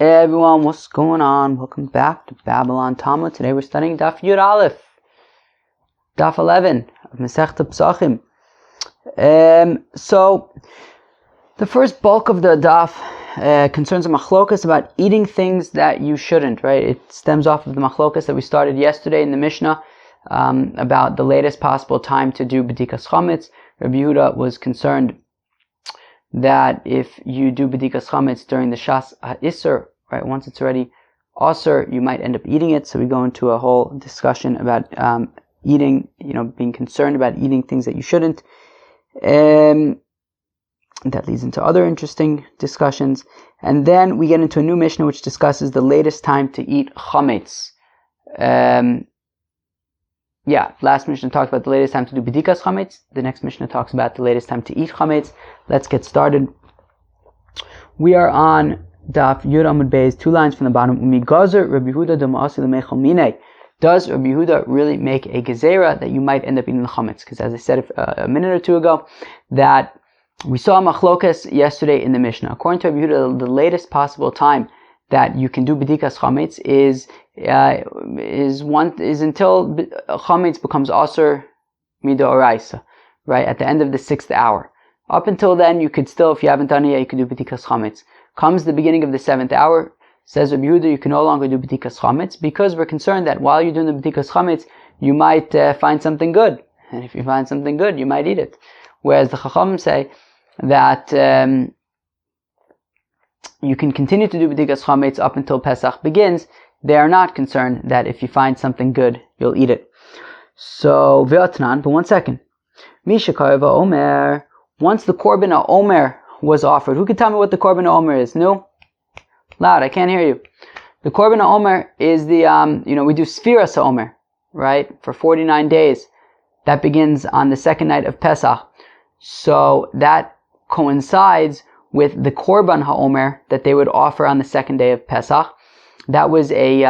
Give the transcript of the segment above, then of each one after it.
Hey everyone, what's going on? Welcome back to Babylon Talmud. Today we're studying Daf Yud Aleph, Daf 11 of Masechta Pesachim. So the first bulk of the Daf concerns a machlokas about eating things that you shouldn't, right? It stems off of the machlokas that we started yesterday in the Mishnah about the latest possible time to do b'dikas chametz. Rabbi Yehuda was concerned that if you do b'dikas chametz during the shas ha'isur, right, once it's already asur, you might end up eating it. So we go into a whole discussion about eating, being concerned about eating things that you shouldn't. That leads into other interesting discussions. And then we get into a new Mishnah which discusses the latest time to eat chametz. Last Mishnah talked about the latest time to do b'dikas chametz. The next Mishnah talks about the latest time to eat chametz. Let's get started. We are on Daf Yud Amud Beis, 2 lines from the bottom. Umi gazer Rabbi Yehuda d'ma'asi l'meichel minei. Does Rabbi Yehuda really make a gezerah that you might end up eating the chametz? Because as I said a minute or two ago, that we saw machlokas yesterday in the Mishnah. According to Rabbi Yehuda, the latest possible time that you can do b'dikas chametz is until chametz becomes asur midoraisa, right at the end of the 6th hour. Up until then, you could still, if you haven't done it yet, you could do b'dikas chametz. Comes the beginning of the 7th hour, says Rabbi Yehuda, you can no longer do b'dikas chametz because we're concerned that while you're doing the b'dikas chametz, you might find something good, and if you find something good, you might eat it. Whereas the Chachamim say that you can continue to do b'dikas chametz up until Pesach begins. They are not concerned that if you find something good, you'll eat it. So, ve'atnan, but one second. Misha kareva omer. Once the korban ha'omer was offered, who can tell me what the korban ha'omer is? No? Loud, I can't hear you. The korban ha'omer is the, we do sfiras ha'omer, right? For 49 days. That begins on the second night of Pesach. So, that coincides with the korban ha'omer that they would offer on the second day of Pesach. That was a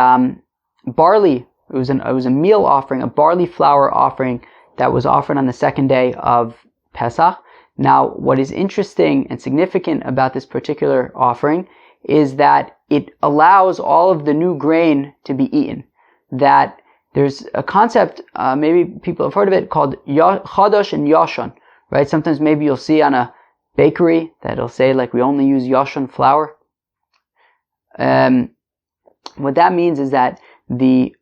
barley. It was a meal offering, a barley flour offering that was offered on the second day of Pesach. Now, what is interesting and significant about this particular offering is that it allows all of the new grain to be eaten. That there's a concept, maybe people have heard of it, called chadash and yashon, right? Sometimes maybe you'll see on a bakery that it'll say like we only use yashon flour. What that means is that the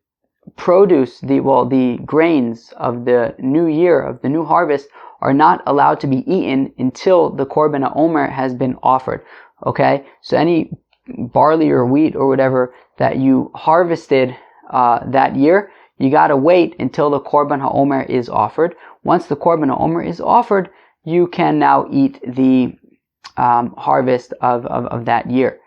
produce, the grains of the new year, of the new harvest, are not allowed to be eaten until the korban ha'omer has been offered. Okay? So any barley or wheat or whatever that you harvested that year, you gotta wait until the korban ha'omer is offered. Once the korban ha'omer is offered, you can now eat the harvest of that year.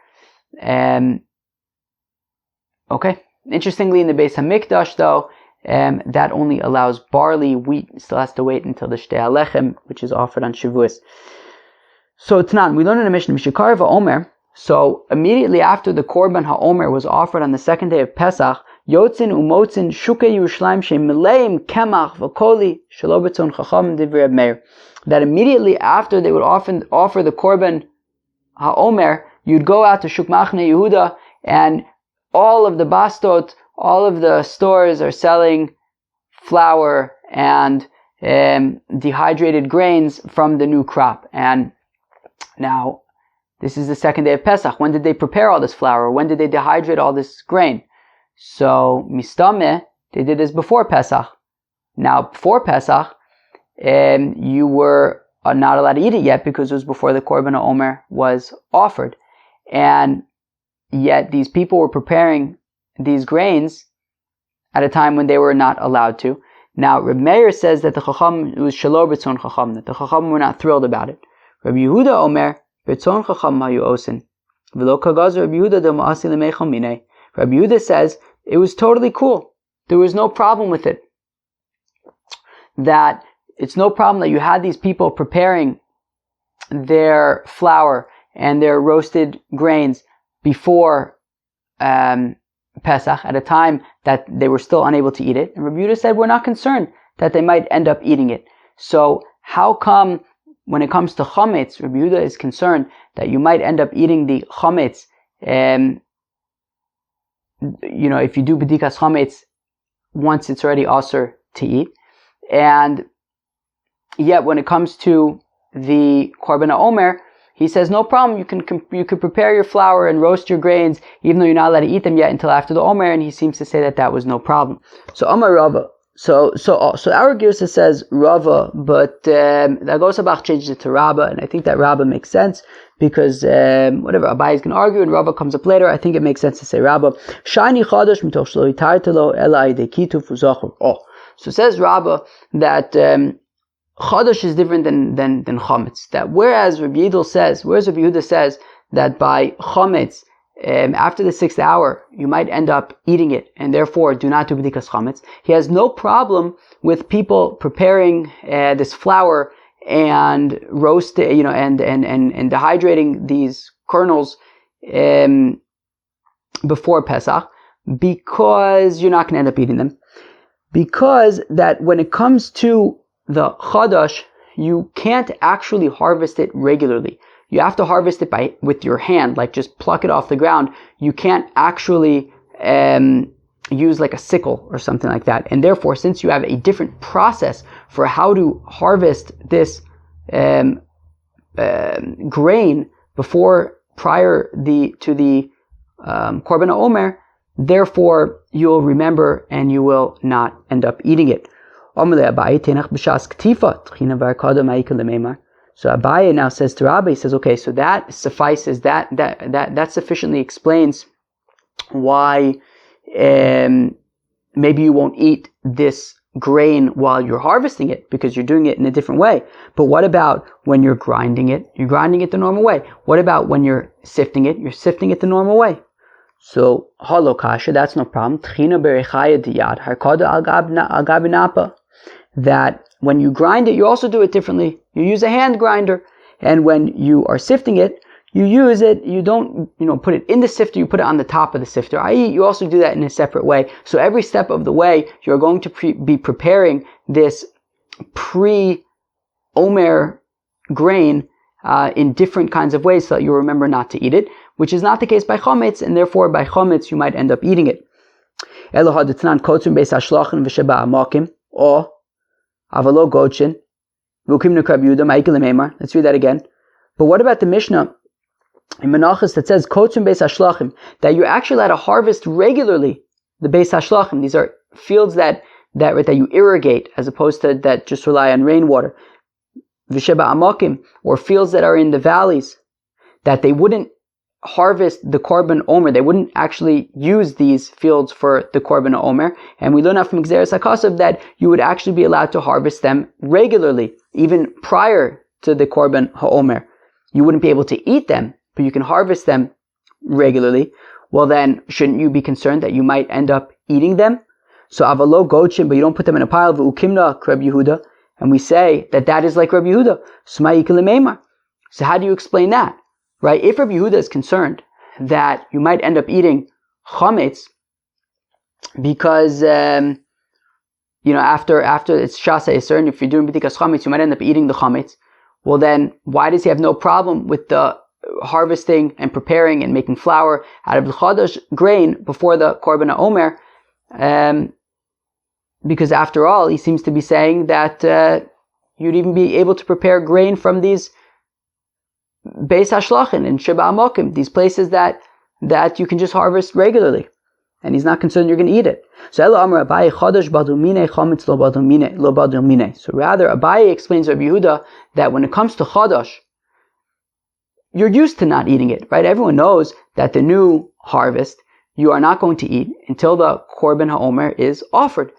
Okay. Interestingly, in the Beis Hamikdash, though, that only allows barley. Wheat still has to wait until the Shtei HaLechem, which is offered on Shavuos. So, Tanan, we learn in the Mishnah, Mishikar va'omer. So, immediately after the Korban HaOmer was offered on the second day of Pesach, Yotzin umotzin Shuke Yerushalayim she'mileim kemach v'koli shelo b'tzon chacham divrei Reb Meir. That immediately after they would often offer the Korban HaOmer, you'd go out to Shuk Machne Yehuda, and all of the bastot, all of the stores are selling flour and dehydrated grains from the new crop. And now, this is the second day of Pesach. When did they prepare all this flour? When did they dehydrate all this grain? So, mistameh, they did this before Pesach. Now, before Pesach, you were not allowed to eat it yet because it was before the Korban HaOmer was offered. And yet these people were preparing these grains at a time when they were not allowed to. Now, Reb Meir says that the Chacham was shelo b'tzon Chacham, that the Chacham were not thrilled about it. Rabbi Yehuda omer, b'tzon Chacham hayu osin, v'lo kagaz Rabbi Yehuda d'ma'asi l'meichel minei. Rabbi Yehuda says it was totally cool. There was no problem with it. That it's no problem that you had these people preparing their flour and their roasted grains before Pesach, at a time that they were still unable to eat it. And Rabbi Yehuda said, we're not concerned that they might end up eating it. So how come when it comes to chametz, Rabbi Yehuda is concerned that you might end up eating the chametz if you do bedikas hametz, once it's already asur to eat. And yet when it comes to the korban ha'omer, he says no problem. You can prepare your flour and roast your grains, even though you're not allowed to eat them yet until after the omer. And he seems to say that was no problem. So Amar Rava. So our Girsa says Rava, but the Agosabach changed it to Rabba, and I think that Rabba makes sense because whatever Abai is going to argue, and Rava comes up later. I think it makes sense to say Rabba. Shani chadash mitoch shlo itartelo ela idekitu fuzachu. So says Rabba that chadash is different than chametz. That whereas Rabbi Yehuda says that by chametz, after the 6th hour, you might end up eating it, and therefore do not do b'dikas chametz. He has no problem with people preparing this flour and roast it, and dehydrating these kernels before Pesach, because you're not going to end up eating them. Because that when it comes to the chadash, you can't actually harvest it regularly. You have to harvest it with your hand, like just pluck it off the ground. You can't actually use like a sickle or something like that. And therefore, since you have a different process for how to harvest this grain prior to the korban ha'omer, therefore you'll remember and you will not end up eating it. So Abaye now says to Rabbi, he says, okay, so that suffices, that sufficiently explains why maybe you won't eat this grain while you're harvesting it, because you're doing it in a different way. But what about when you're grinding it? You're grinding it the normal way. What about when you're sifting it? You're sifting it the normal way. So, halokasha, that's no problem. That when you grind it, you also do it differently. You use a hand grinder. And when you are sifting it, you use it, you don't, put it in the sifter, you put it on the top of the sifter. I.e., you also do that in a separate way. So every step of the way, you're going to be preparing this pre-omer grain in different kinds of ways so that you'll remember not to eat it, which is not the case by chametz, and therefore by chametz you might end up eating it. Avalo Gochin, let's read that again. But what about the Mishnah in Menachos that says Kotzum Beis Hashlachim, that you're actually allowed to harvest regularly the Beis Hashlachim? These are fields that you irrigate as opposed to that just rely on rainwater. V'sheba Amakim, or fields that are in the valleys, that they wouldn't harvest the korban omer. They wouldn't actually use these fields for the korban omer. And we learn out from Gzeres HaKasav that you would actually be allowed to harvest them regularly, even prior to the korban ha'omer. You wouldn't be able to eat them, but you can harvest them regularly. Well then, shouldn't you be concerned that you might end up eating them? So avalo gochim, but you don't put them in a pile. V'ukimna Reb Yehuda, and we say that is like Reb Yehuda. Sma'ik l'meimar. So how do you explain that? Right? If Rabbi Yehuda is concerned that you might end up eating chametz because, after it's shasa iser, and if you're doing b'dikas chametz, you might end up eating the chametz. Well then, why does he have no problem with the harvesting and preparing and making flour out of the chadash grain before the korban ha'omer? Because after all, he seems to be saying that you'd even be able to prepare grain from these Beis Hashlachin and Sheba Amokim, these places that you can just harvest regularly, and he's not concerned you're going to eat it. So Elo Amar Abaye Chodesh Badumine Chametz Lo Badumine. So rather, Abaye explains Rabbi Yehuda that when it comes to Chodesh, you're used to not eating it, right? Everyone knows that the new harvest you are not going to eat until the Korban HaOmer is offered,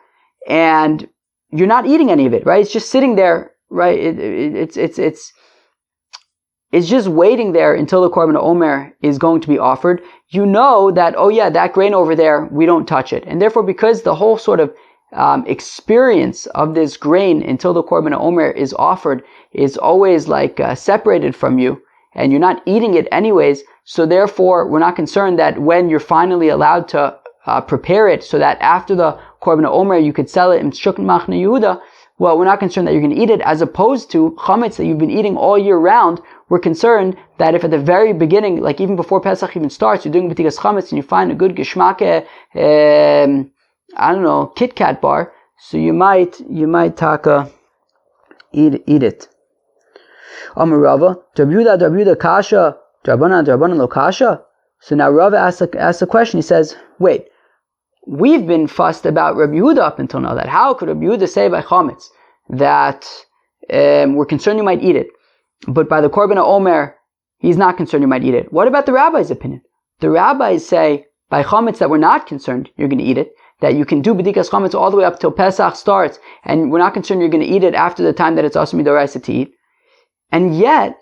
and you're not eating any of it, right? It's just sitting there, right? It's just waiting there until the Korban Omer is going to be offered. You know that, that grain over there, we don't touch it. And therefore, because the whole sort of experience of this grain until the Korban Omer is offered is always like separated from you, and you're not eating it anyways, so therefore, we're not concerned that when you're finally allowed to prepare it so that after the Korban Omer you could sell it in Shukn Machne Yehuda, well, we're not concerned that you're going to eat it, as opposed to chametz that you've been eating all year round, we're concerned that if at the very beginning, like even before Pesach even starts, you're doing b'tikas chametz and you find a good geschmacke, Kit Kat bar, so you might taka eat it. Amar Rava, Drabuda kasha, Drabanan lo kasha. So now Rava asks a question. He says, wait, we've been fussed about Rabbi Yehuda up until now, that how could Rabbi Yehuda say by chametz that we're concerned you might eat it, but by the Korban Omer, he's not concerned you might eat it. What about the rabbi's opinion? The rabbis say by chametz that we're not concerned you're going to eat it, that you can do b'dikas chametz all the way up till Pesach starts, and we're not concerned you're going to eat it after the time that it's also midoraisa to eat. And yet,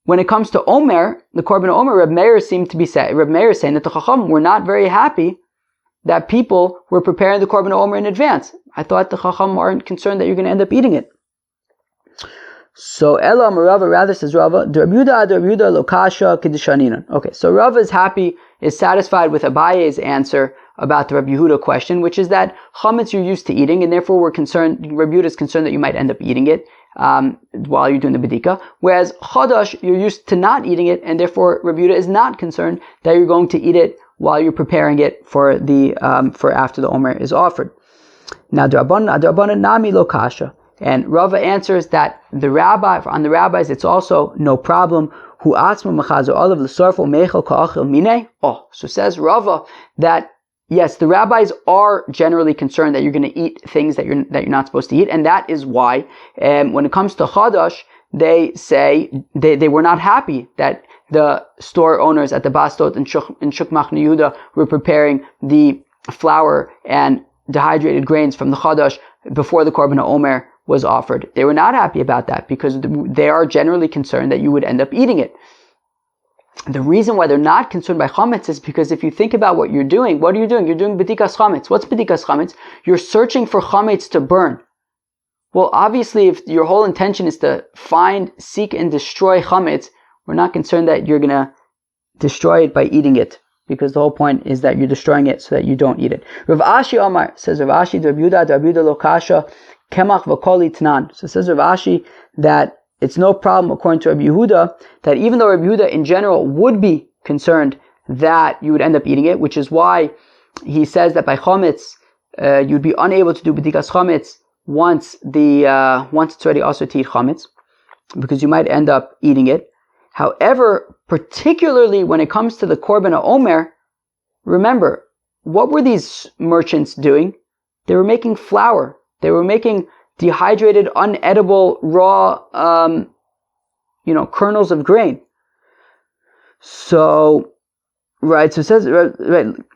when it comes to Omer, the Korban Omer, Reb Meir is saying that the Chacham were not very happy that people were preparing the Korban Omer in advance. I thought the Chacham aren't concerned that you're going to end up eating it. So Ela Rava rather says Rava, Drabuda lo kasha kedishaninan. Okay, so Rava is satisfied with Abaye's answer about the Rabbi Yehuda question, which is that chametz you're used to eating, and therefore Rabbi Yehuda is concerned that you might end up eating it while you're doing the bedika. Whereas chadash, you're used to not eating it, and therefore Rabbi Yehuda is not concerned that you're going to eat it while you're preparing it for after the Omer is offered. Now Drabanan nami lo kasha. And Rava answers that on the rabbis it's also no problem. So says Rava that yes, the rabbis are generally concerned that you're going to eat things that you're not supposed to eat, and that is why when it comes to chadash, they say they were not happy that the store owners at the Bastot and Shuk Machne Yehuda were preparing the flour and dehydrated grains from the chadash before the Korban Omer was offered. They were not happy about that because they are generally concerned that you would end up eating it. The reason why they're not concerned by chametz is because if you think about what you're doing, what are you doing? You're doing b'dikas chametz. What's b'dikas chametz? You're searching for chametz to burn. Well, obviously, if your whole intention is to find, seek, and destroy chametz, we're not concerned that you're going to destroy it by eating it, because the whole point is that you're destroying it so that you don't eat it. Rav Ashi Omar says, Rav Ashi, Drabuda lo kasha, kemach v'koli tnan. So says Rav Ashi that it's no problem, according to Rabbi Yehuda, that even though Rabbi Yehuda in general would be concerned that you would end up eating it, which is why he says that by chametz you'd be unable to do b'dikas chametz once it's already also to eat chametz, because you might end up eating it. However, particularly when it comes to the Korban Omer, remember, what were these merchants doing? They were making flour. They were making dehydrated, unedible, raw, kernels of grain. So, right, so it says, right,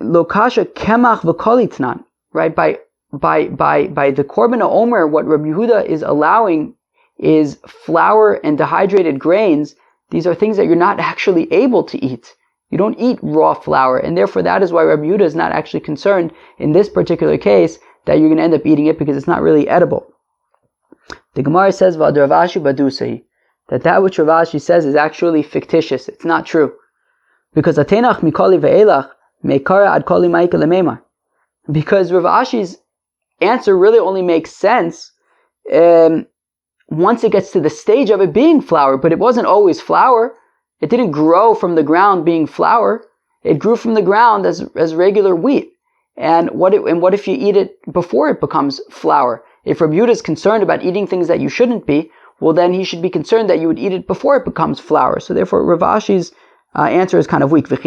lokasha kemach v'kolitnan, right, by the Korban Omer, what Rabbi Yehuda is allowing is flour and dehydrated grains. These are things that you're not actually able to eat. You don't eat raw flour, and therefore that is why Rabbi Yehuda is not actually concerned in this particular case that you're going to end up eating it, because it's not really edible. The Gemara says that which Rav Ashi says is actually fictitious. It's not true. Because Atenach mikoli ve'elach meikara ad koli ma'ika lemeimar. Because Rav Ashi's answer really only makes sense once it gets to the stage of it being flour, but it wasn't always flour. It didn't grow from the ground being flour. It grew from the ground as regular wheat. And what if you eat it before it becomes flour? If Rabbi Yehuda is concerned about eating things that you shouldn't be, well then he should be concerned that you would eat it before it becomes flour. So therefore Rav Ashi's answer is kind of weak. And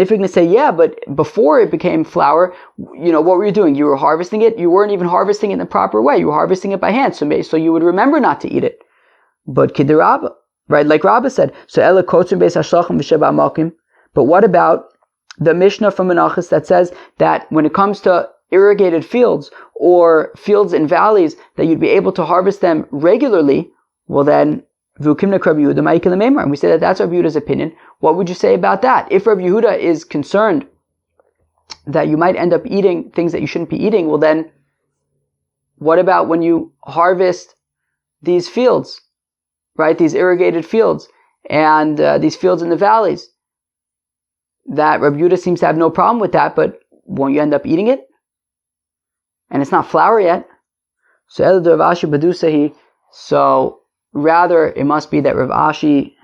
if you're going to say, yeah, but before it became flour, what were you doing? You were harvesting it. You weren't even harvesting it in the proper way. You were harvesting it by hand. So you would remember not to eat it. But Kidirabba, right? Like Rabba said, so Ela kotzim beis hashachim v'sheba malkim. But what about the Mishnah from Menachos that says that when it comes to irrigated fields or fields and valleys, that you'd be able to harvest them regularly? Well then, and we say that that's Rabbi Yehuda's opinion. What would you say about that? If Rabbi Yehuda is concerned that you might end up eating things that you shouldn't be eating, well then, what about when you harvest these fields, right? These irrigated fields and these fields in the valleys? That Rabbi Yehuda seems to have no problem with that, but won't you end up eating it? And it's not flour yet. So rather it must be that Rav Ashi,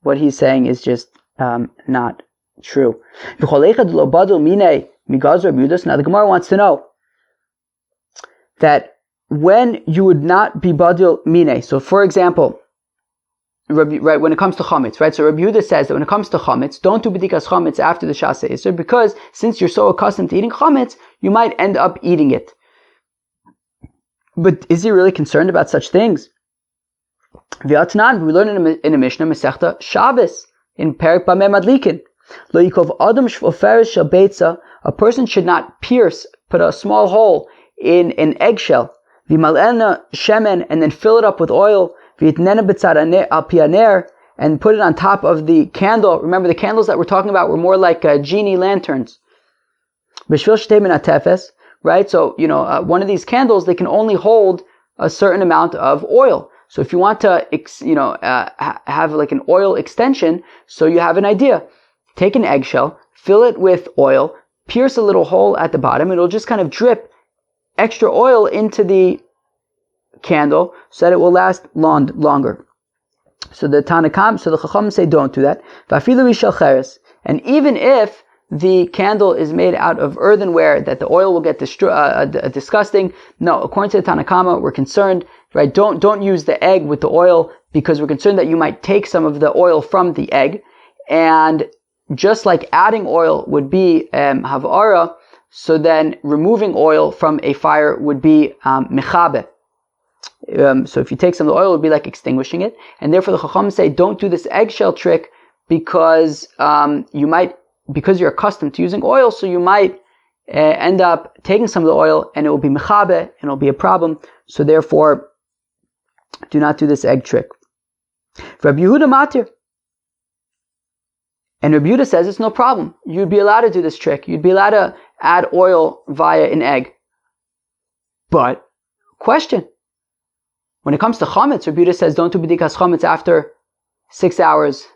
what he's saying is just not true. Now the Gemara wants to know that when you would not be badil mine. So for example, right, when it comes to chametz, right? So Rabbi Yehuda says that when it comes to chametz, don't do b'dikas chametz after the shasa iser, because since you're so accustomed to eating chametz, you might end up eating it. But is he really concerned about such things? V'atnan, we learn in a Mishnah, Masechta Shabbos, in Perek Bameh Madlikin. Lo yikov adam shvofer shel beitza, a person should not put a small hole in an eggshell, v'mal'ena shemen, and then fill it up with oil, v'yitnena b'tzad al pi haner, and put it on top of the candle. Remember, the candles that we're talking about were more like genie lanterns. B'shvil shtei min hatefes, right? So, one of these candles, they can only hold a certain amount of oil. So if you want to, have like an oil extension, so you have an idea. Take an eggshell, fill it with oil, pierce a little hole at the bottom, it'll just kind of drip extra oil into the candle so that it will last longer. So the Chacham say don't do that. And even if the candle is made out of earthenware, that the oil will get disgusting. No, according to the Tanakama, we're concerned, right? Don't use the egg with the oil, because we're concerned that you might take some of the oil from the egg. And just like adding oil would be havara, so then removing oil from a fire would be mechabe. So if you take some of the oil, it would be like extinguishing it. And therefore the Chacham say don't do this eggshell trick, because because you're accustomed to using oil, so you might end up taking some of the oil and it will be mechabe and it will be a problem. So therefore, do not do this egg trick. Rabbi Yehuda matir. And Rabbi Yehuda says it's no problem. You'd be allowed to do this trick. You'd be allowed to add oil via an egg. But, question. When it comes to chametz, Rabbi Yehuda says don't do b'dikas chametz after 6 hours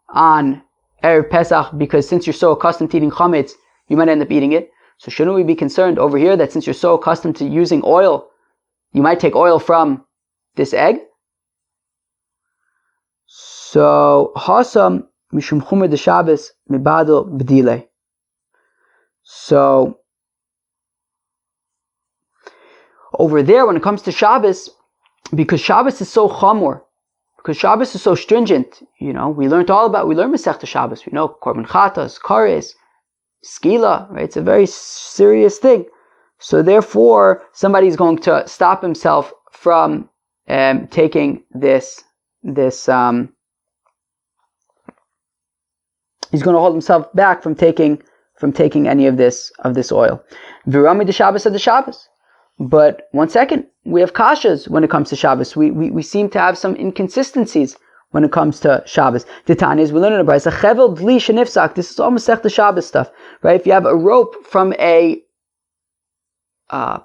on Erev Pesach, because since you're so accustomed to eating chametz, you might end up eating it. So shouldn't we be concerned over here that since you're so accustomed to using oil, you might take oil from this egg? So hasam mishum chumer de Shabbos mibadel b'dile. So over there, when it comes to Shabbos, because Shabbos is so chamor, because Shabbos is so stringent, we learned Masechta Shabbos, we know Korban Chatas, Kares, Skila, right? It's a very serious thing. So therefore, somebody's going to stop himself from taking this. He's going to hold himself back from taking any of this oil. Virami de Shabbos of the Shabbos. But one second, we have kashas when it comes to Shabbos. We seem to have some inconsistencies when it comes to Shabbos. The Tanya is, we learn in the Brisa, chevel dli shenifsak. This is almost the Shabbos stuff, right? If you have a rope from a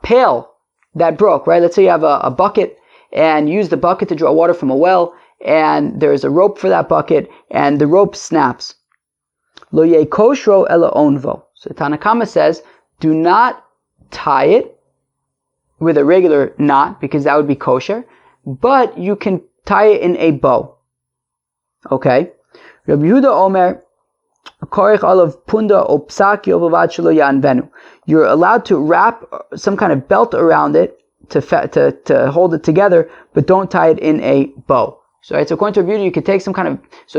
pail that broke, right? Let's say you have a bucket and you use the bucket to draw water from a well, and there is a rope for that bucket, and the rope snaps. Lo ye koshro ela onvo. So Tanakama says, do not tie it with a regular knot, because that would be kosher, but you can tie it in a bow. Okay? Rabbi Yehuda Omer, korech alav punda o psaki ovavat shelo yanvenu. You're allowed to wrap some kind of belt around it to hold it together, but don't tie it in a bow. So, right, so according to Rabbi Yehuda, you could take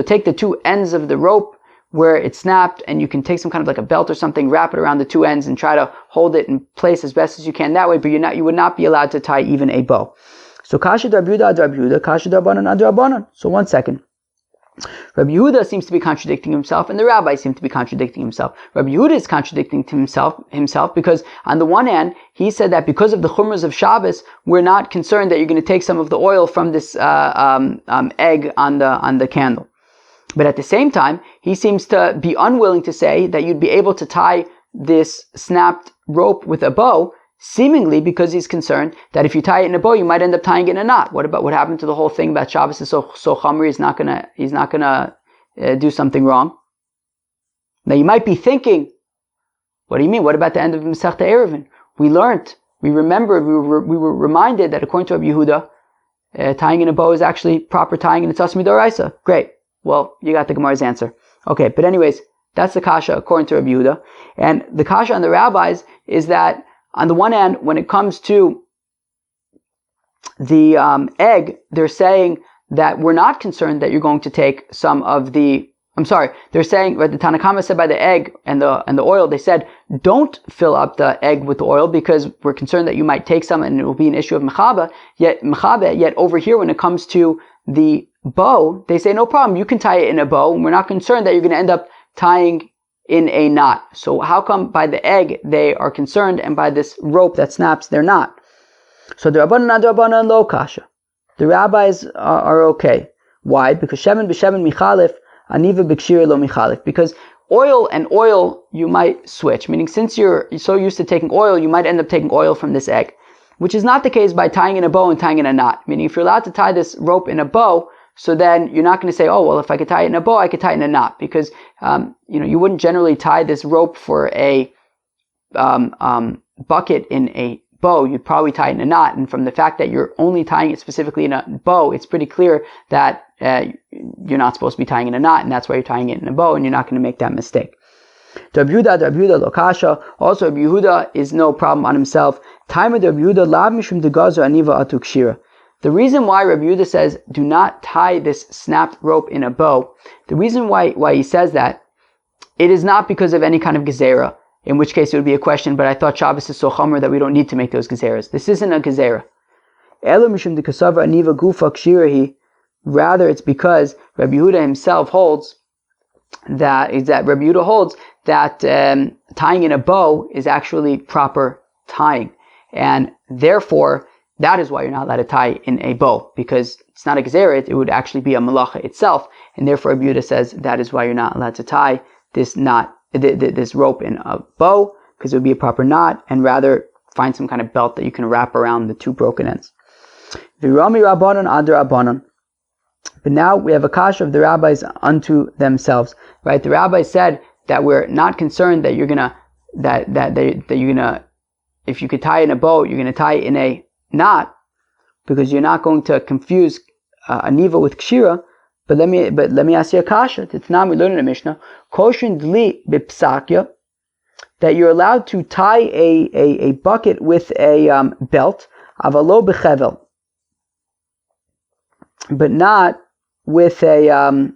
take the two ends of the rope where it snapped, and you can take some kind of like a belt or something, wrap it around the two ends, and try to hold it in place as best as you can that way, but you would not be allowed to tie even a bow. So kasha Rabbi Yehuda ad Rabbi Yehuda, kasha d'Rabbanan ad Rabbanan. So one second. Rabbi Yehuda seems to be contradicting himself, and the rabbis seem to be contradicting himself. Rabbi Yehuda is contradicting himself because on the one hand, he said that because of the chumras of Shabbos, we're not concerned that you're going to take some of the oil from this egg on the candle. But at the same time, he seems to be unwilling to say that you'd be able to tie this snapped rope with a bow, seemingly because he's concerned that if you tie it in a bow, you might end up tying it in a knot. What happened to the whole thing about Shabbos is so chamri, he's not gonna do something wrong. Now you might be thinking, what do you mean? What about the end of Masechta Eruvin? We were reminded that according to Rabbi Yehuda, tying in a bow is actually proper tying and it's asmi d'oraisa. Great. Well, you got the Gemara's answer. Okay, but anyways, that's the kasha according to Rabbi Yehuda. And the kasha on the rabbis is that on the one hand, when it comes to the egg, they're saying that we're not concerned that you're going to take some of the, they're saying, right, the Tanakama said by the egg and the oil, they said, don't fill up the egg with the oil because we're concerned that you might take some and it will be an issue of mechabe. Yet over here, when it comes to the bow, they say, no problem, you can tie it in a bow, and we're not concerned that you're going to end up tying in a knot. So how come by the egg they are concerned and by this rope that snaps they're not? So the Rabbanan lo kasha. The rabbis are okay. Why? Because shemen b'shemen michalif, aniva b'kshir lo michalif. Because oil and oil you might switch. Meaning since you're so used to taking oil, you might end up taking oil from this egg. Which is not the case by tying in a bow and tying in a knot. Meaning if you're allowed to tie this rope in a bow, so then you're not going to say, oh, well, if I could tie it in a bow, I could tie it in a knot. Because, you wouldn't generally tie this rope for a bucket in a bow. You'd probably tie it in a knot. And from the fact that you're only tying it specifically in a bow, it's pretty clear that you're not supposed to be tying in a knot. And that's why you're tying it in a bow, and you're not going to make that mistake. Rabbi Yehuda lo kasha. Also, Rabbi Yehuda is no problem on himself. Time of Rabbi Yehuda lav mishum degazer aniva atu kshira. The reason why Rabbi Yehuda says, do not tie this snapped rope in a bow, the reason why he says that, it is not because of any kind of gezerah, in which case it would be a question, but I thought Shabbos is so chomer that we don't need to make those gezerahs. This isn't a gezerah. Elo mishum dekasava aniva gufa kshirahi. Rather, it's because Rabbi Yehuda himself holds that tying in a bow is actually proper tying. And therefore, that is why you're not allowed to tie in a bow, because it's not a gezerah, it would actually be a malacha itself, and therefore Rabbi Yehuda says that is why you're not allowed to tie this rope in a bow, because it would be a proper knot, and rather find some kind of belt that you can wrap around the two broken ends. Virami rabbanon ad rabbanon. But now we have a kasha of the rabbis unto themselves, right? The rabbis said that we're not concerned that you're gonna if you could tie in a bow, you're gonna tie in a knot, because you're not going to confuse aniva with kshira. But let me ask you a kasha. Titnam, we learn in the Mishnah, koshin dli bipsakya, that you're allowed to tie a bucket with a belt, avalo bechevel, but not with a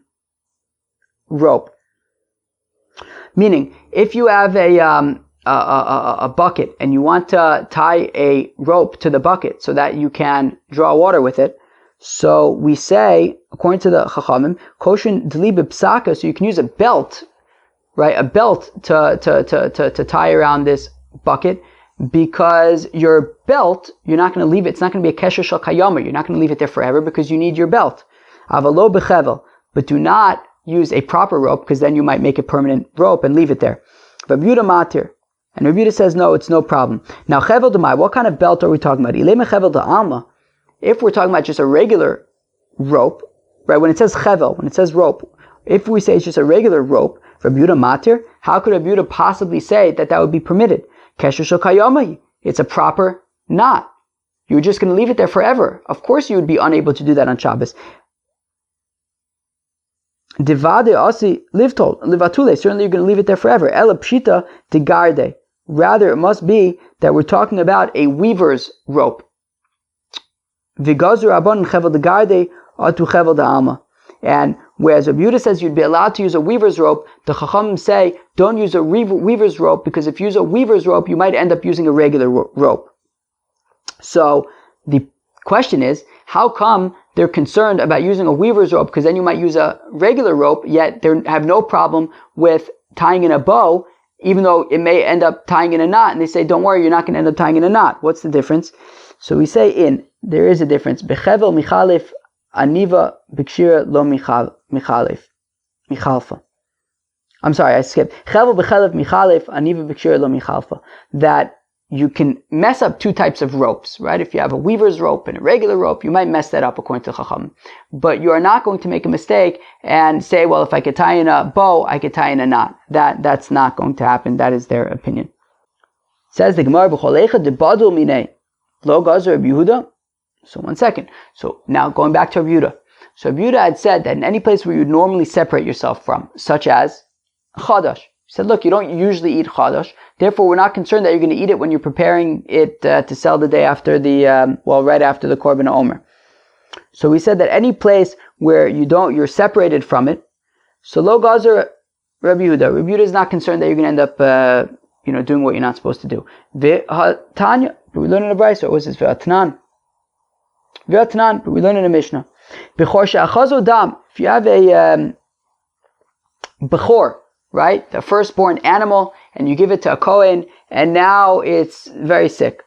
rope. Meaning, if you have a bucket and you want to tie a rope to the bucket so that you can draw water with it, so we say, according to the Chachamim, koshin dli b'psaka, so you can use a belt, right? A belt to tie around this bucket, because your belt, you're not going to leave it. It's not going to be a kesher shel kayama. You're not going to leave it there forever because you need your belt. Avalo bechevel, but do not use a proper rope, because then you might make a permanent rope and leave it there. Rabbi Yehuda matir, and Rabbi Yehuda says no, it's no problem. Now chevel demai, what kind of belt are we talking about? Ilema chevel de alma. If we're talking about just a regular rope, right? When it says chevel, when it says rope, if we say it's just a regular rope, Rabbi Yehuda matir, how could Rabbi Yehuda possibly say that would be permitted? Kesher shel kayama, it's a proper knot. You're just going to leave it there forever. Of course you would be unable to do that on Shabbos. Divade asi livtol livatule. Certainly you're going to leave it there forever. Ela pshita digarde. Rather, it must be that we're talking about a weaver's rope. Vigazur abon chevel digarde atu chevel da'alma. And whereas Rabbi Yehuda says you'd be allowed to use a weaver's rope, the Chachamim say don't use a weaver's rope, because if you use a weaver's rope, you might end up using a regular rope. So the question is, how come they're concerned about using a weaver's rope? Because then you might use a regular rope, yet they have no problem with tying in a bow, even though it may end up tying in a knot. And they say, don't worry, you're not going to end up tying in a knot. What's the difference? So we say there is a difference. Bechevel michalif aniva b'kshira lo michalfa. I'm sorry, I skipped. Chevel b'chelef michalif aniva b'kshira lo michalfa. That you can mess up two types of ropes, right? If you have a weaver's rope and a regular rope, you might mess that up according to Chacham. But you are not going to make a mistake and say, well, if I could tie in a bow, I could tie in a knot. That's not going to happen. That is their opinion. Says the Gemara, B'cholecha debadul minei lo gazer Rabbi Yehuda. So 1 second. So now going back to Rabbi Yehuda. So Rabbi Yehuda had said that in any place where you normally separate yourself from, such as chadash, he said, look, you don't usually eat chadash, therefore we're not concerned that you're going to eat it when you're preparing it to sell the day after right after the Korban Omer. So we said that any place where you're separated from it, so lo gazer Rabbi Yehuda. Rabbi Yehuda is not concerned that you're going to end up, doing what you're not supposed to do. Tanya, we learn in the Brayso, what was this? V'atnan, we learn in the Mishnah. Bechor she'achazo dam. If you have a bechor, right, the firstborn animal, and you give it to a kohen, and now it's very sick.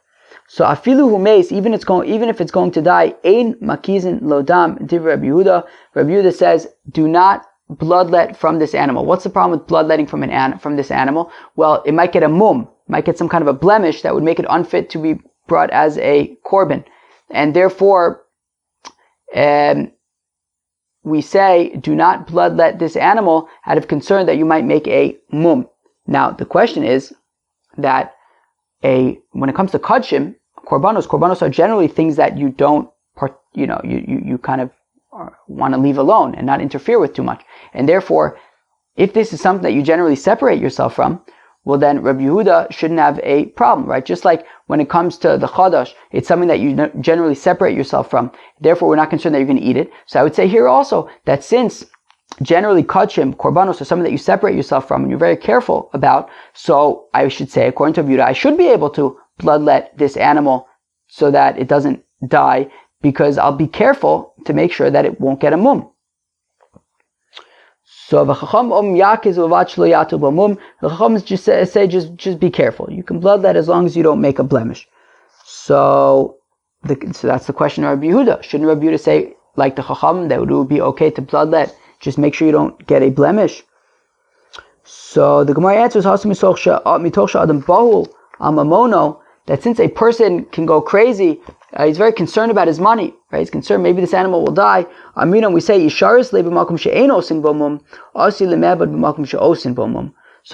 So afilu hu meis, even if it's going to die, ein makizin lo dam div Rabbi Yehuda. Rabbi Yehuda says, do not bloodlet from this animal. What's the problem with bloodletting from this animal? Well, it might get a mum, might get some kind of a blemish that would make it unfit to be brought as a korban, and therefore we say, do not bloodlet this animal out of concern that you might make a mum. Now, the question is that when it comes to kodshim, korbanos are generally things that you don't, you kind of want to leave alone and not interfere with too much. And therefore, if this is something that you generally separate yourself from, well then Rabbi Yehuda shouldn't have a problem, right? Just like when it comes to the chadash, it's something that you generally separate yourself from. Therefore, we're not concerned that you're going to eat it. So I would say here also that since generally kodshim, korbanos, are something that you separate yourself from and you're very careful about, so I should say, according to Rabbi Yehuda, I should be able to bloodlet this animal so that it doesn't die, because I'll be careful to make sure that it won't get a mum. So the Chacham just say just be careful. You can bloodlet as long as you don't make a blemish. So that's the question of Rabbi Yehuda. Shouldn't Rabbi Yehuda say, like the Chacham, that it would be okay to bloodlet, just make sure you don't get a blemish? So the Gemara answers, that since a person can go crazy, he's very concerned about his money, right? He's concerned maybe this animal will die. We say, so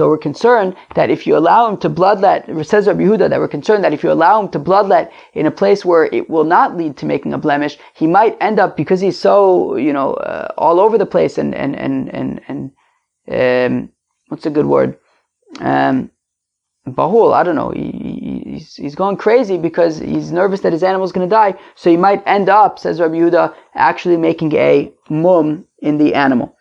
we're concerned that if you allow him to bloodlet, it says Rabbi Yehuda that we're concerned that if you allow him to bloodlet in a place where it will not lead to making a blemish, he might end up, because he's so, all over the place and what's a good word? Bahul, I don't know, he's going crazy because he's nervous that his animal's going to die, so he might end up, says Rabbi Yehuda, actually making a mum in the animal.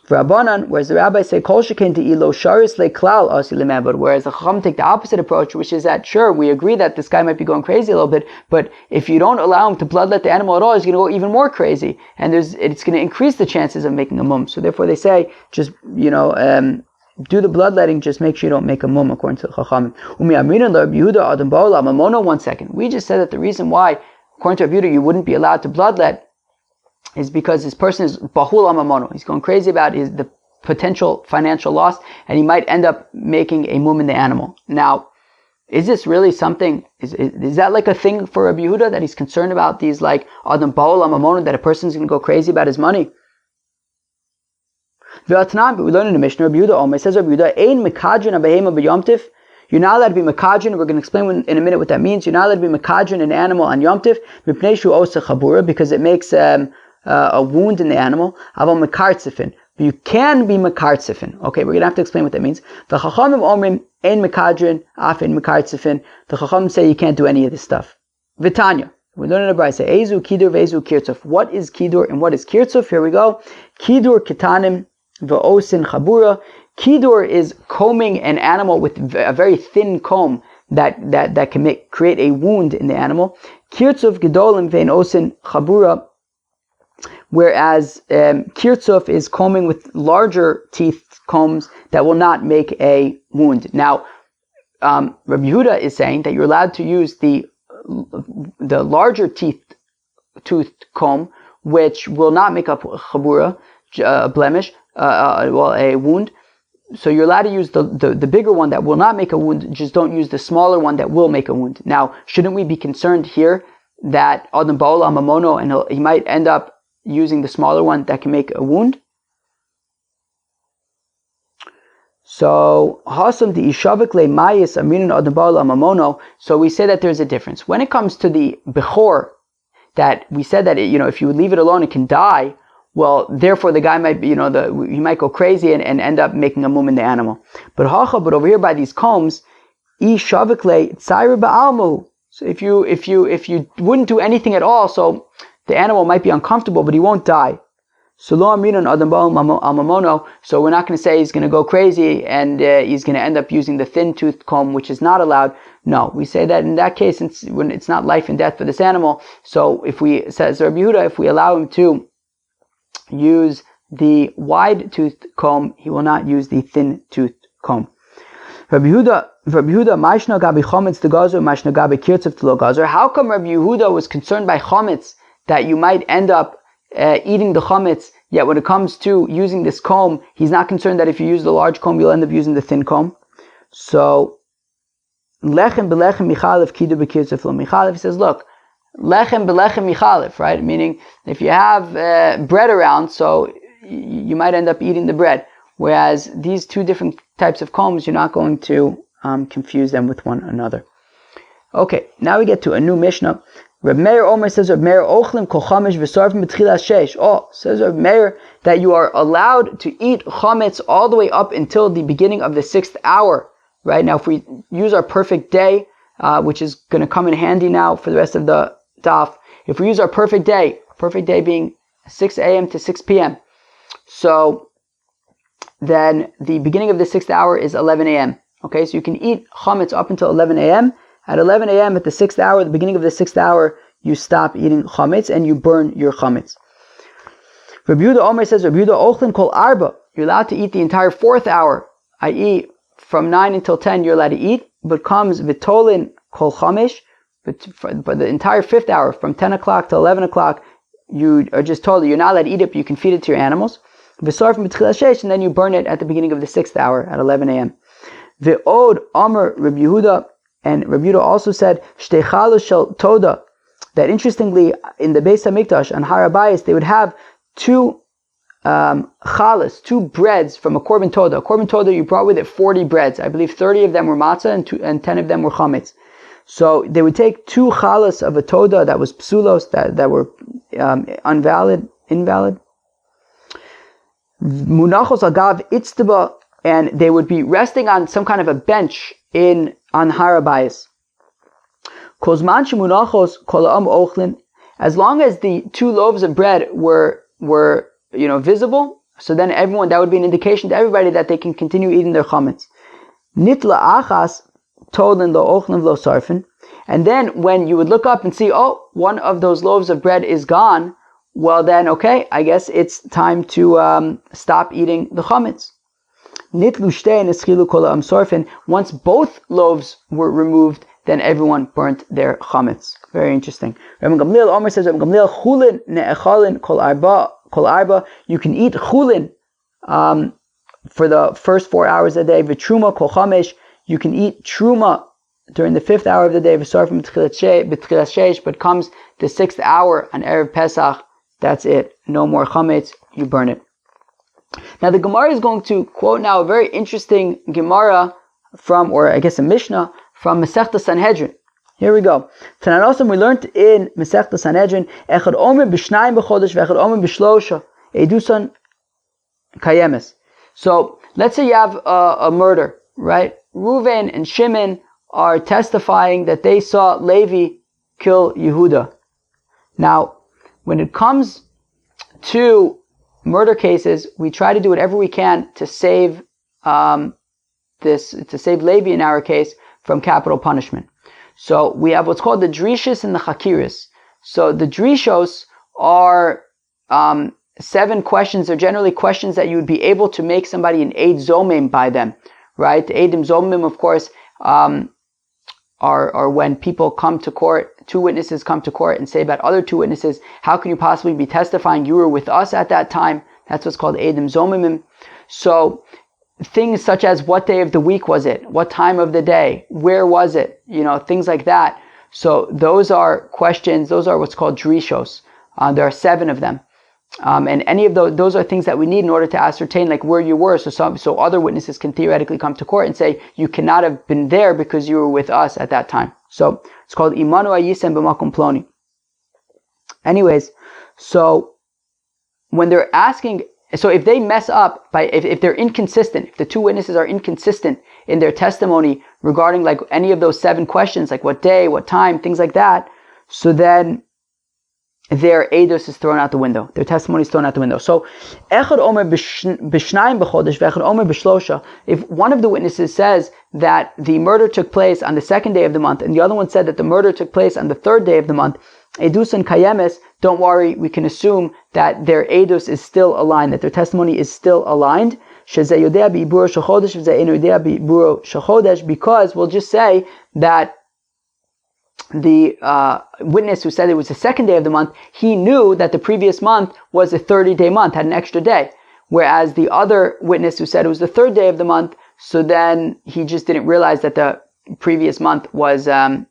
Whereas the rabbis say, Kol sheken te'ilo sharis le'klal asi le'mebad, whereas the Chacham take the opposite approach, which is that, sure, we agree that this guy might be going crazy a little bit, but if you don't allow him to bloodlet the animal at all, he's going to go even more crazy, and it's going to increase the chances of making a mum. So therefore they say, just, do the bloodletting, just make sure you don't make a mum, according to the Chacham. 1 second. We just said that the reason why, according to Rabbi Yehuda, you wouldn't be allowed to bloodlet is because this person is bahul amamono. He's going crazy about the potential financial loss, and he might end up making a mum in the animal. Now, is this really something, is that like a thing for Rabbi Yehuda, that he's concerned about these, like, adam bahul amamono, that a person's going to go crazy about his money? But we learn in the Mishnah, Rabbi Yehuda says, Rabbi Yehuda, ein mekadrin abehema b'yomtiv. You're not allowed to be mekadrin. We're going to explain in a minute what that means. You're not allowed to be mekadrin an animal on Yom Tiv, mipnei shu osa chabura, because it makes a wound in the animal. Aval mekartzifin. But you can be mekartzifin. Okay, we're going to have to explain what that means. The Chachamim omrim ein mekadrin, af ein mekartzifin. The Chachamim say you can't do any of this stuff. Vitanya. We learn in the Brayso, Ezu kidur ve'ezu kirtzuf. What is kidur and what is kirtzuf? Here we go. Kidur kitanim ve'osin chabura. Kidur is combing an animal with a very thin comb that can create a wound in the animal. Kirtzuf gedolim ve'en osin chabura. Whereas kirtzuf is combing with larger teeth combs that will not make a wound. Now, Rabbi Yehuda is saying that you're allowed to use the larger toothed comb, which will not make up chabura, a blemish, a wound. So you're allowed to use the bigger one that will not make a wound, just don't use the smaller one that will make a wound. Now, shouldn't we be concerned here that Adam Ba'ola Mamono, and he might end up using the smaller one that can make a wound? So, Hasam the Ishavik le Mayis Aminun Adam Ba'ola Mamono. So we say that there's a difference. When it comes to the Bechor, that we said that if you would leave it alone, it can die. Well, therefore the guy might be, he might go crazy and end up making a mum in the animal. But over here by these combs, so if you wouldn't do anything at all, so the animal might be uncomfortable, but he won't die. So we're not going to say he's going to go crazy and he's going to end up using the thin-toothed comb, which is not allowed. No, we say that in that case, when it's not life and death for this animal. So says Rabbi Yehuda, if we allow him to use the wide-toothed comb, he will not use the thin-toothed comb. Rabbi Yehuda, Maishna gabi chometz to gazer, Maishna gabi kirtzev to lo gazer. How come Rabbi Yehuda was concerned by chometz that you might end up eating the chametz, yet when it comes to using this comb, he's not concerned that if you use the large comb, you'll end up using the thin comb? So, lechem belechem michalef kidu bekirtzef lo michalef. He says, look, lechem belechem michalef, right? Meaning, if you have bread around, so you might end up eating the bread. Whereas these two different types of combs, you're not going to confuse them with one another. Okay, now we get to a new Mishnah. Reb Meir Omer says, Reb Meir ochlim kol chamesh v'sarfim b'tchilas sheish. Oh, says Reb Meir that you are allowed to eat chametz all the way up until the beginning of the 6th hour. Right now, if we use our perfect day, which is going to come in handy now for the rest of the daf, if we use our perfect day being 6 a.m. to 6 p.m., so then the beginning of the 6th hour is 11 a.m. Okay, so you can eat chametz up until 11 a.m. At 11 a.m. at the 6th hour, the beginning of the 6th hour, you stop eating chametz and you burn your chametz. Rabbi Yehuda Omer says, Rabbi Yehuda ochlin kol arba. You're allowed to eat the entire 4th hour, i.e. from 9 until 10 you're allowed to eat, but comes vitolin kol chamesh, but the entire 5th hour, from 10 o'clock to 11 o'clock, you are just told that you're not allowed to eat it, but you can feed it to your animals. V'sarfim b'tchilas sheish, and then you burn it at the beginning of the 6th hour at 11 a.m. Ve'od Omer Rabbi Yehuda, and Rabbi Yehuda also said, Shtei chalos shel toda, that interestingly, in the Beis HaMikdash, on Har HaBayis, they would have two chalas, two breads from a korban toda. A korban toda, you brought with it 40 breads. I believe 30 of them were matzah and 10 of them were chametz. So they would take two chalas of a toda that was psulos, that were invalid. Munachos agav itztaba, and they would be resting on some kind of a bench on Har HaBayis. As long as the two loaves of bread were visible, so then that would be an indication to everybody that they can continue eating their chametz. Nitla achas tolin lo ochlim lo sarfin, and then when you would look up and see, one of those loaves of bread is gone, well then, okay, I guess it's time to stop eating the chametz. Once both loaves were removed, then everyone burnt their chametz. Very interesting. Rabbi Gamliel Omer says, Rabbi Gamliel, chulin ne'echalin kol arba. You can eat chulin for the first 4 hours of the day. V'truma kol chamesh. You can eat truma during the 5th hour of the day. V'sarfim b'tchilas sheish. But comes the 6th hour on Erev Pesach, that's it. No more chametz. You burn it. Now the Gemara is going to quote now a very interesting Gemara or I guess a Mishnah from Masechta Sanhedrin. Here we go. Tananosam, we learned in Masechta Sanhedrin, Echad Omer b'shnayim b'chodesh v'echad Omer b'shlosha edusan kayemes. So let's say you have a murder, right? Reuven and Shimon are testifying that they saw Levi kill Yehuda. Now, when it comes to murder cases, we try to do whatever we can to save Levi in our case from capital punishment. So we have what's called the drishos and the chakiris. So the drishos are 7 questions. They're generally questions that you would be able to make somebody an eid zomim by them, right? The eidim zomim, of course, are when people come to court, 2 witnesses come to court and say about other 2 witnesses, how can you possibly be testifying? You were with us at that time. That's what's called eidim zomimim. So things such as what day of the week was it? What time of the day? Where was it? Things like that. So those are questions. Those are what's called drishos. There are 7 of them. And any of those are things that we need in order to ascertain like where you were. So other witnesses can theoretically come to court and say, you cannot have been there because you were with us at that time. So it's called imanu ayisem b'makom ploni. Anyways, so when they're asking, so if they mess up if they're inconsistent, if the two witnesses are inconsistent in their testimony regarding like any of those 7 questions, like what day, what time, things like that, so then their eidos is thrown out the window. Their testimony is thrown out the window. So, echad omer b'shnayim b'chodesh ve'echad omer b'shlosha. If one of the witnesses says that the murder took place on the 2nd day of the month, and the other one said that the murder took place on the 3rd day of the month, edus and kayemes, don't worry, we can assume that their eidos is still aligned, that their testimony is still aligned. Shezeh yodea bi'iburo shachodesh v'zeh enu yodea bi'iburo shachodesh, because we'll just say that the witness who said it was the 2nd day of the month, he knew that the previous month was a 30-day month, had an extra day. Whereas the other witness who said it was the 3rd day of the month, so then he just didn't realize that the previous month was a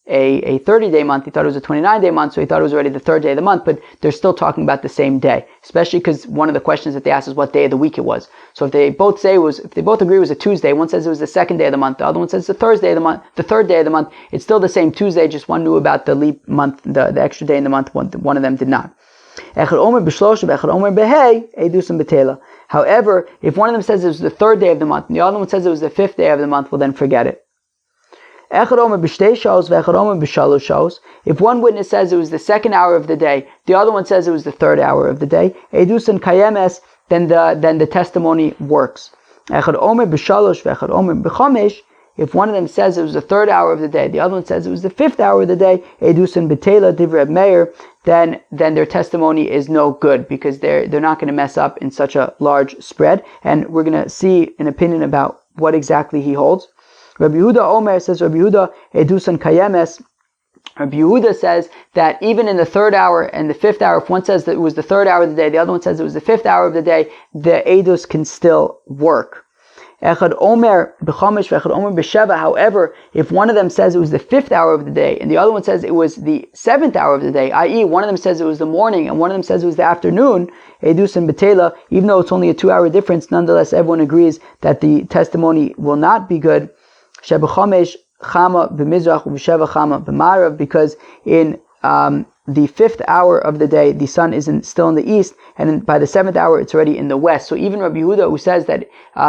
30-day month. He thought it was a 29-day month, so he thought it was already the 3rd day of the month, but they're still talking about the same day, especially because one of the questions that they asked is what day of the week it was. So if they both agree it was a Tuesday, one says it was the 2nd day of the month, the other one says the 3rd day of the month, it's still the same Tuesday, just one knew about the leap month, the extra day in the month, one of them did not. However, if one of them says it was the 3rd day of the month, and the other one says it was the 5th day of the month, well then forget it. If one witness says it was the 2nd hour of the day, the other one says it was the 3rd hour of the day, then the testimony works. If one of them says it was the 3rd hour of the day, the other one says it was the 5th hour of the day, then their testimony is no good, because they're not going to mess up in such a large spread. And we're going to see an opinion about what exactly he holds. Rabbi Yehuda Omer says, Rabbi Yehuda edusan kayemes. Rabbi Yehuda says that even in the 3rd hour and the 5th hour, if one says that it was the 3rd hour of the day, the other one says it was the 5th hour of the day, the edus can still work. Echad Omer b'chomesh v'echad Omer b'sheva. However, if one of them says it was the 5th hour of the day, and the other one says it was the 7th hour of the day, i.e. one of them says it was the morning, and one of them says it was the afternoon, edus and betela, even though it's only a 2-hour difference, nonetheless everyone agrees that the testimony will not be good. Because in the 5th hour of the day, the sun is still in the east, and by the 7th hour, it's already in the west. So even Rabbi Yehuda, who says that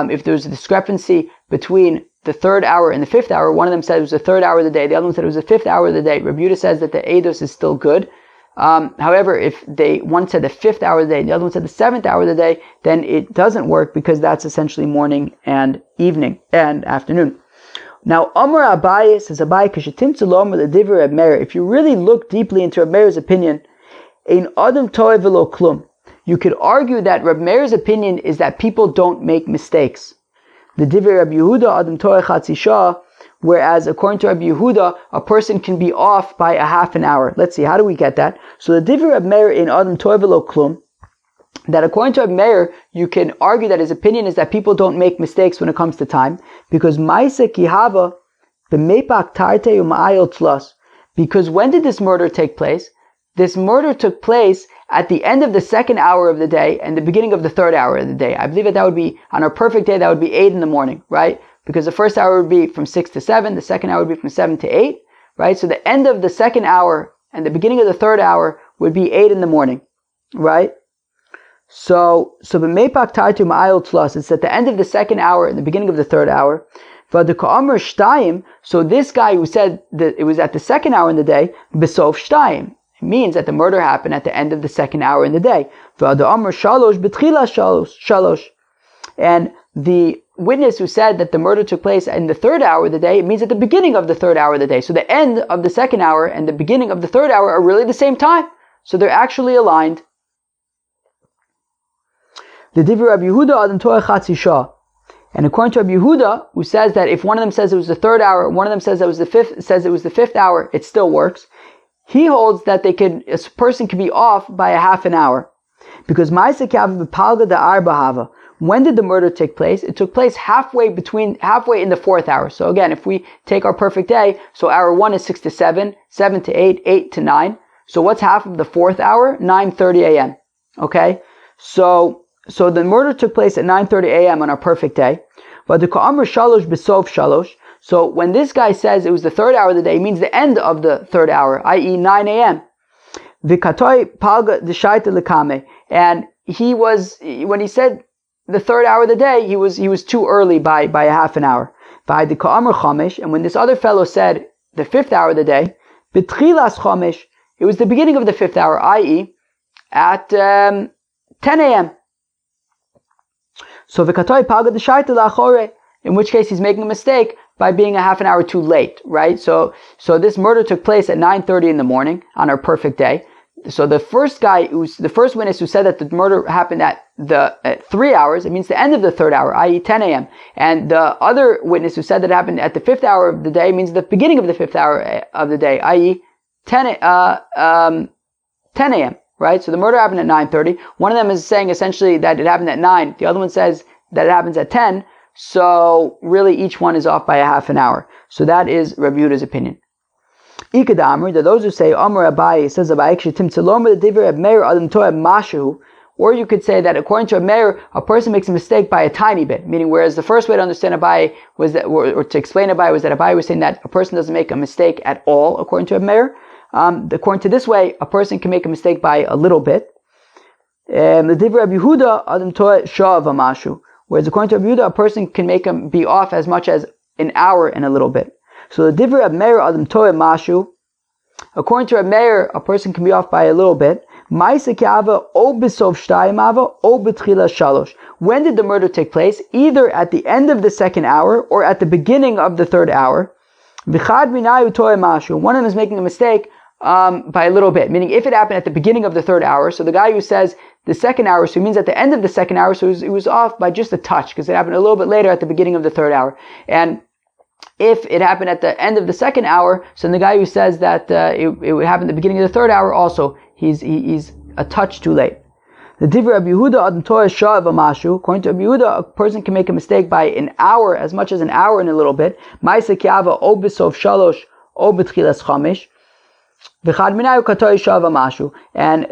if there's a discrepancy between the 3rd hour and the 5th hour, one of them said it was the 3rd hour of the day, the other one said it was the 5th hour of the day, Rabbi Yehuda says that the eidos is still good. However, if one said the 5th hour of the day, the other one said the 7th hour of the day, then it doesn't work, because that's essentially morning and evening and afternoon. Now, Amar Abaye says, Abaye, if you really look deeply into Reb Meir's opinion, ein adam toeh v'lo klum, you could argue that Reb Meir's opinion is that people don't make mistakes. The divrei Reb Yehuda adam toeh chatzi shah, whereas according to Reb Yehuda, a person can be off by a half an hour. Let's see, how do we get that? So the divrei Reb Meir ein adam toeh v'lo klum, that according to Reb Meir, you can argue that his opinion is that people don't make mistakes when it comes to time, because Maisa Kihava b'meipak tarte u'ma'ayil tlas. Because when did this murder take place? This murder took place at the end of the 2nd hour of the day and the beginning of the 3rd hour of the day. I believe that would be, on our perfect day, that would be 8 in the morning, right? Because the 1st hour would be from 6 to 7, the 2nd hour would be from 7 to 8, right? So the end of the 2nd hour and the beginning of the 3rd hour would be 8 in the morning, right? So b'meipak tartu ma'ayil tlas, it's at the end of the 2nd hour and the beginning of the 3rd hour. So this guy who said that it was at the 2nd hour in the day, b'sof shtayim, it means that the murder happened at the end of the 2nd hour in the day. And the witness who said that the murder took place in the 3rd hour of the day, it means at the beginning of the 3rd hour of the day. So the end of the 2nd hour and the beginning of the 3rd hour are really the same time. So they're actually aligned. The divrei Rabbi Yehuda adam toeh chatzi shah. And according to Rabbi Yehuda, who says that if one of them says it was the 3rd hour, one of them says it was the 5th hour, it still works. He holds that a person could be off by a half an hour. Because when did the murder take place? It took place halfway in the 4th hour. So again, if we take our perfect day, so hour 1 is 6 to 7, 7 to 8, 8 to 9. So what's half of the 4th hour? 9:30 a.m. Okay? So the murder took place at 9:30 a.m. on our perfect day. So when this guy says it was the 3rd hour of the day, it means the end of the 3rd hour, i.e. 9 a.m. Vikatoi palga d'shaita lekame. And he was, when he said the third hour of the day, he was too early by a half an hour. By the ka'amar chomesh, and when this other fellow said the fifth hour of the day, b'tchilas chomesh, it was the beginning of the fifth hour, i.e., at 10 a.m. So vikatoi palga d'shaita la'achore, in which case he's making a mistake by being a half an hour too late, right? So this murder took place at 9:30 in the morning on our perfect day. So the first witness who said that the murder happened at 3 hours, it means the end of the third hour, i.e. 10 a.m. And the other witness who said that it happened at the fifth hour of the day means the beginning of the fifth hour of the day, i.e. 10 a.m., right? So the murder happened at 9:30. One of them is saying essentially that it happened at 9. The other one says that it happens at 10. So really each one is off by a half an hour. So that is Rabbi Yehuda's opinion. Ikadamri, that those who say Amar Abaye, says Abaye, or you could say that according to a mayor, a person makes a mistake by a tiny bit. Meaning, whereas the first way to understand Abaye was that, or to explain Abaye was that Abaye was saying that a person doesn't make a mistake at all, according to a mayor. According to this way, a person can make a mistake by a little bit. The Divra Rabbi Yehuda Adam Toeh Shav Amashu. Whereas according to Rabbi Yehuda, a person can make him be off as much as an hour and a little bit. So the Divra Meir Adam Toeh Mashu, according to a mayor, a person can be off by a little bit. When did the murder take place? Either at the end of the second hour or at the beginning of the third hour. One of them is making a mistake by a little bit, meaning if it happened at the beginning of the third hour, so the guy who says the second hour, so it means at the end of the second hour, so it was off by just a touch, because it happened a little bit later at the beginning of the third hour. And if it happened at the end of the second hour, so the guy who says that it would happen at the beginning of the third hour, also, he's a touch too late. The Divra Rabbi Yehuda Adam Toeh Shav Amashu, according to Rabbi Yehuda, a person can make a mistake by an hour, as much as an hour and a little bit. Ma'aseh ki'ava o b'sof shalosh o b'tchilas chamesh. And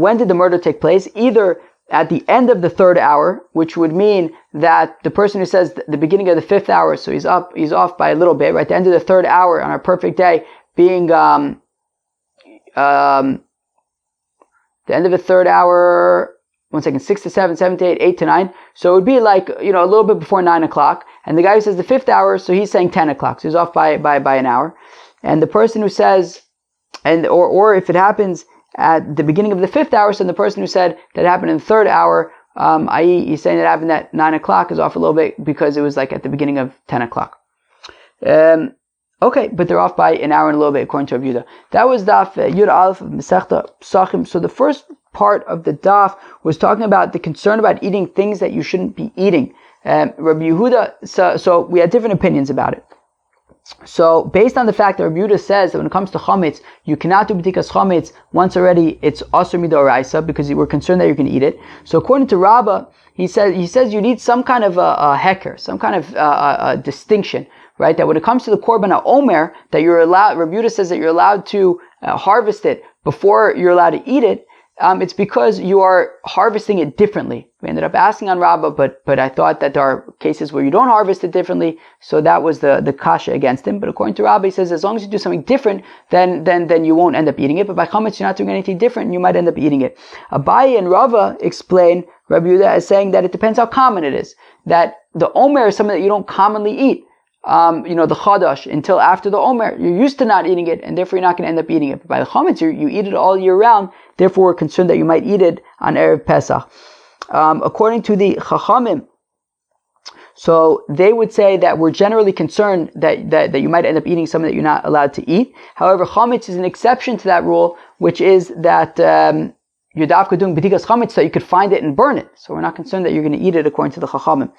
when did the murder take place? Either at the end of the third hour, which would mean that the person who says the beginning of the fifth hour, so he's off by a little bit, right? The end of the third hour on our perfect day being the end of the third hour, 6 to 7, 7 to 8, 8 to 9. So it would be like, a little bit before 9 o'clock. And the guy who says the fifth hour, so he's saying 10 o'clock. So he's off by an hour. And the person who says, or if it happens at the beginning of the fifth hour, so the person who said that it happened in the third hour, i.e. he's saying that it happened at 9 o'clock, is off a little bit because it was like at the beginning of 10 o'clock. Okay, but they're off by an hour and a little bit according to Rabbi Yehuda. That was Daf Yud Aleph of Masechta Pesachim. So the first part of the Daf was talking about the concern about eating things that you shouldn't be eating. Rabbi Yehuda, so we had different opinions about it. So based on the fact that Rabbi Yehuda says that when it comes to chametz, you cannot do b'tikas chametz once already it's asur midoraisa because we're concerned that you can eat it. So according to Rabbah, he says you need some kind of a heker, some kind of a distinction, right? That when it comes to the korban ha'omer, that you're allowed. Rabbi Yehuda says that you're allowed to harvest it before you're allowed to eat it. It's because you are harvesting it differently. We ended up asking on Rabbah, but I thought that there are cases where you don't harvest it differently, so that was the kasha against him. But according to Rabbah, he says as long as you do something different, then you won't end up eating it. But by chametz, you're not doing anything different, and you might end up eating it. Abaye and Rava explain Rabbi Yehuda as saying that it depends how common it is. That the omer is something that you don't commonly eat. The chadash, until after the omer, you're used to not eating it, and therefore you're not going to end up eating it. But by the chametz, you eat it all year round, therefore we're concerned that you might eat it on Erev Pesach. According to the Chachamim, so they would say that we're generally concerned that you might end up eating something that you're not allowed to eat. However, chametz is an exception to that rule, which is that you're dafka doing b'tikas chametz, so you could find it and burn it. So we're not concerned that you're going to eat it according to the Chachamim.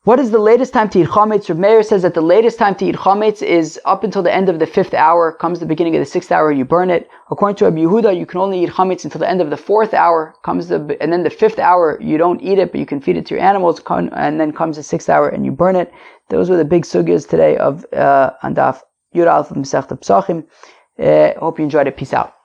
What is the latest time to eat chametz? Rav Meir says that the latest time to eat chametz is up until the end of the fifth hour. Comes the beginning of the sixth hour, you burn it. According to Rabbi Yehuda, you can only eat chametz until the end of the fourth hour. And then the fifth hour, you don't eat it, but you can feed it to your animals. And then comes the sixth hour, and you burn it. Those were the big sugyas today of Andaf Yud Aleph of Masechta Pesachim. Hope you enjoyed it. Peace out.